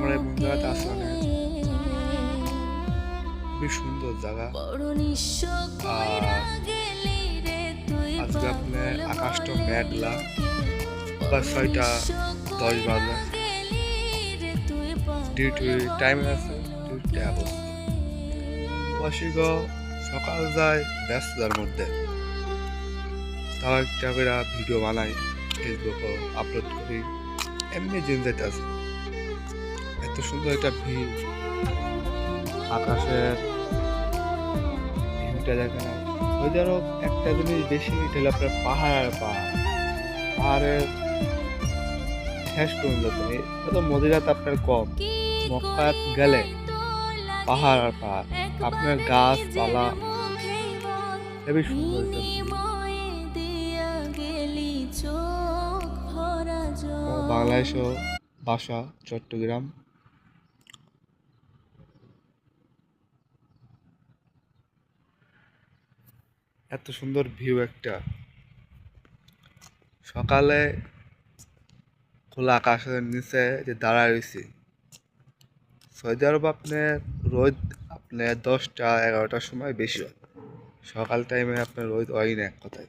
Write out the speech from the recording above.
আমরা এই জায়গাতে আসলে খুবই সুন্দর জায়গা। আর আজকে আপনি আকাশটা মেঘলা, বা 6:10 বাজে, ডিউটি টাইম আছে, ডিউটি অবস্থা ওয়াশিগ সকাল যায় ব্যস্ততার মধ্যে, তাও একটা করে ভিডিও বানাই, ফেসবুকে আপলোড করি, এমনি দিন যাইতেছে। এত সুন্দর একটা ভিউ, আকাশের ভিউটা দেখে না। ওইটারও একটা জিনিস বেশি, এটা হলো আপনার পাহাড় আর পাহাড়, পাহাড়ের শেষ পর্যন্ত নেই। তো মদিরাতে আপনার কম, মক্কাত গেলে পাহাড় আর পাহাড়, আপনার গাছপালা হেবি সুন্দর একটা view। বাংলাদেশও বাসা চট্টগ্রাম। এত সুন্দর ভিউ একটা, সকালে খোলা আকাশের নিচে যে দাঁড়ায় রয়েছি। সৌদি আরব আপনার রোদ আপনার 10টা 11টার সময় বেশি হয়, সকাল টাইমে আপনার রোদ হয় না এক কথায়।